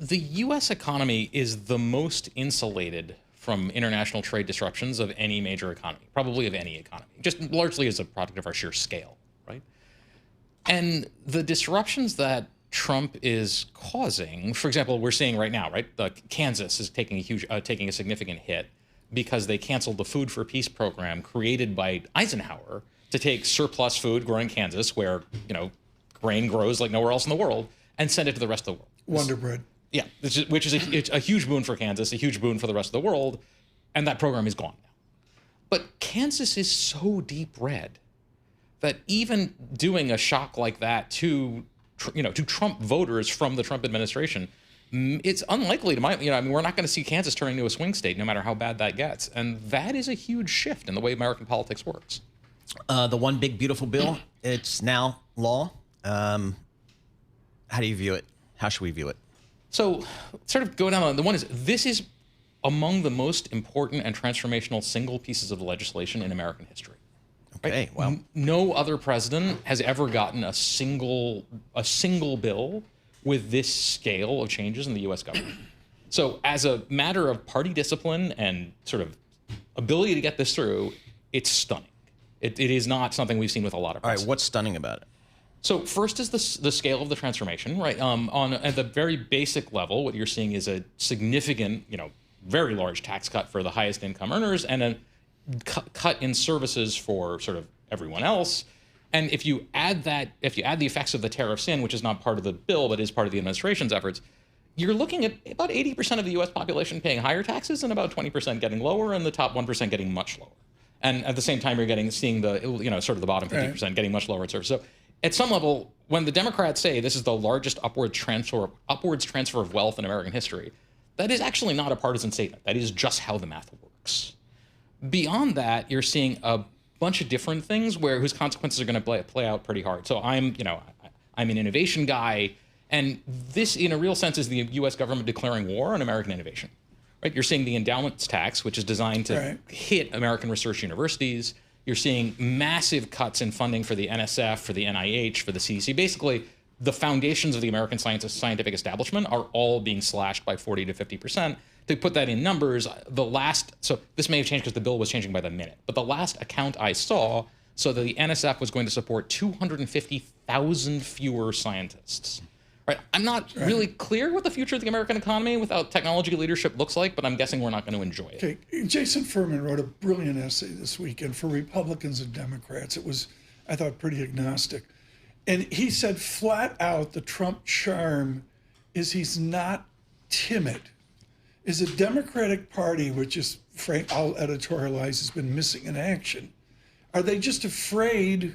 The U.S. economy is the most insulated from international trade disruptions of any major economy, probably of any economy, just largely as a product of our sheer scale, right? And the disruptions that Trump is causing, for example, we're seeing right now, right? Kansas is taking a significant hit because they canceled the Food for Peace program created by Eisenhower to take surplus food grown in Kansas, where grain grows like nowhere else in the world, and send it to the rest of the world. Wonder Bread. Yeah, which is a huge boon for Kansas, a huge boon for the rest of the world, and that program is gone now. But Kansas is so deep red that even doing a shock like that to Trump voters from the Trump administration, it's unlikely to we're not going to see Kansas turn into a swing state no matter how bad that gets, and that is a huge shift in the way American politics works. The one big beautiful bill, it's now law. How do you view it? How should we view it? So, sort of go down. This is among the most important and transformational single pieces of legislation in American history. Okay, right? well, no other president has ever gotten a single bill with this scale of changes in the U.S. government. So, as a matter of party discipline and sort of ability to get this through, it's stunning. It is not something we've seen with a lot of presidents. All right, what's stunning about it? So first is the scale of the transformation, right? At the very basic level, what you're seeing is a significant, very large tax cut for the highest income earners and a cut in services for sort of everyone else. And if you add the effects of the tariffs in, which is not part of the bill but is part of the administration's efforts, you're looking at about 80% of the U.S. population paying higher taxes and about 20% getting lower, and the top 1% getting much lower. And at the same time, you're seeing the sort of the bottom 50% getting much lower in service. So at some level, when the Democrats say this is the largest upwards transfer of wealth in American history, that is actually not a partisan statement. That is just how the math works. Beyond that, you're seeing a bunch of different things whose consequences are going to play out pretty hard. So I'm an innovation guy, and this, in a real sense, is the U.S. government declaring war on American innovation. Right? You're seeing the endowments tax, which is designed to hit American research universities. You're seeing massive cuts in funding for the NSF, for the NIH, for the CDC. Basically, the foundations of the American scientific establishment are all being slashed by 40 to 50%. To put that in numbers, so this may have changed because the bill was changing by the minute, but the last account I saw, so the NSF was going to support 250,000 fewer scientists. Right? I'm not really clear what the future of the American economy without technology leadership looks like, but I'm guessing we're not going to enjoy it. Okay. Jason Furman wrote a brilliant essay this weekend for Republicans and Democrats. It was, I thought, pretty agnostic. And he said flat out the Trump charm is he's not timid. Is a Democratic Party, which is, Frank, I'll editorialize, has been missing in action. Are they just afraid,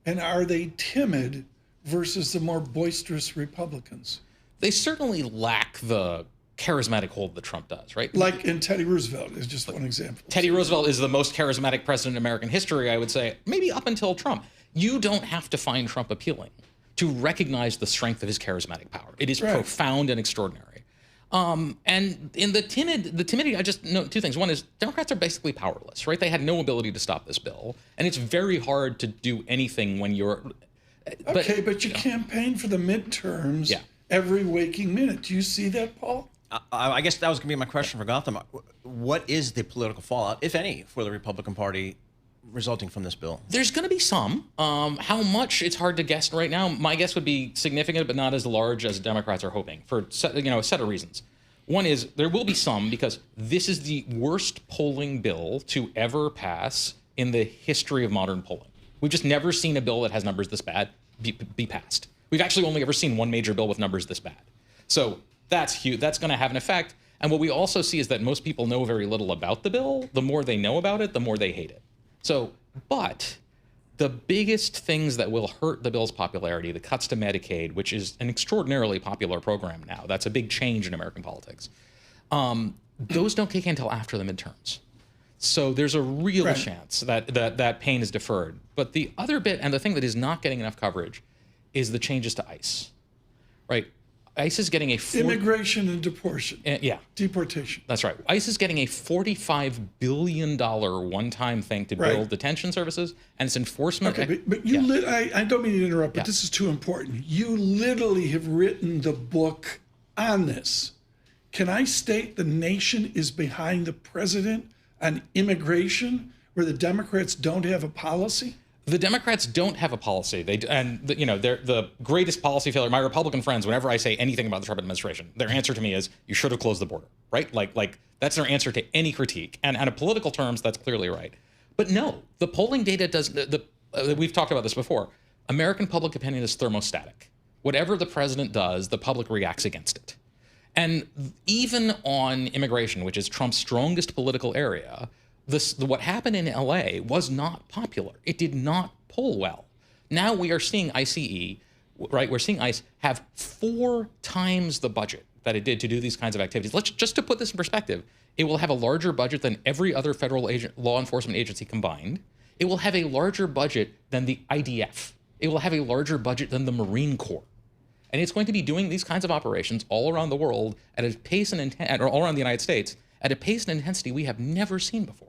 and are they timid versus the more boisterous Republicans? They certainly lack the charismatic hold that Trump does, right? Like in Teddy Roosevelt is just one example. Teddy Roosevelt is the most charismatic president in American history, I would say, maybe up until Trump. You don't have to find Trump appealing to recognize the strength of his charismatic power. It is profound and extraordinary. And in the timidity, I just note two things. One is Democrats are basically powerless, right? They had no ability to stop this bill. And it's very hard to do anything when you're... But you campaign for the midterms every waking minute. Do you see that, Paul? I guess that was going to be my question for Gautam. What is the political fallout, if any, for the Republican Party resulting from this bill? There's going to be some. How much, it's hard to guess right now. My guess would be significant, but not as large as Democrats are hoping for a set of reasons. One is there will be some because this is the worst polling bill to ever pass in the history of modern polling. We've just never seen a bill that has numbers this bad be passed. We've actually only ever seen one major bill with numbers this bad. So that's huge. That's going to have an effect. And what we also see is that most people know very little about the bill. The more they know about it, the more they hate it. So, but the biggest things that will hurt the bill's popularity, the cuts to Medicaid, which is an extraordinarily popular program now, that's a big change in American politics, those don't kick in until after the midterms. So there's a real chance that pain is deferred. But the other bit, and the thing that is not getting enough coverage, is the changes to ICE, right? ICE is getting immigration and deportation. Deportation. That's right. ICE is getting a $45 billion one-time thing to build detention services, and its enforcement. Okay, but you I don't mean to interrupt, but this is too important. You literally have written the book on this, can I state the nation is behind the president on immigration, where the Democrats don't have a policy? The Democrats don't have a policy. They're the greatest policy failure. My Republican friends, whenever I say anything about the Trump administration, their answer to me is, "You should have closed the border." Right? Like that's their answer to any critique. And in political terms, that's clearly right. But no, the polling data does. We've talked about this before. American public opinion is thermostatic. Whatever the president does, the public reacts against it. And even on immigration, which is Trump's strongest political area, what happened in LA was not popular. It did not poll well. Now we are seeing ICE, right? We're seeing ICE have 4 times the budget that it did to do these kinds of activities. Just to put this in perspective, it will have a larger budget than every other federal law enforcement agency combined. It will have a larger budget than the IDF. It will have a larger budget than the Marine Corps. And it's going to be doing these kinds of operations all around the world at a pace and all around the United States at a pace and intensity we have never seen before.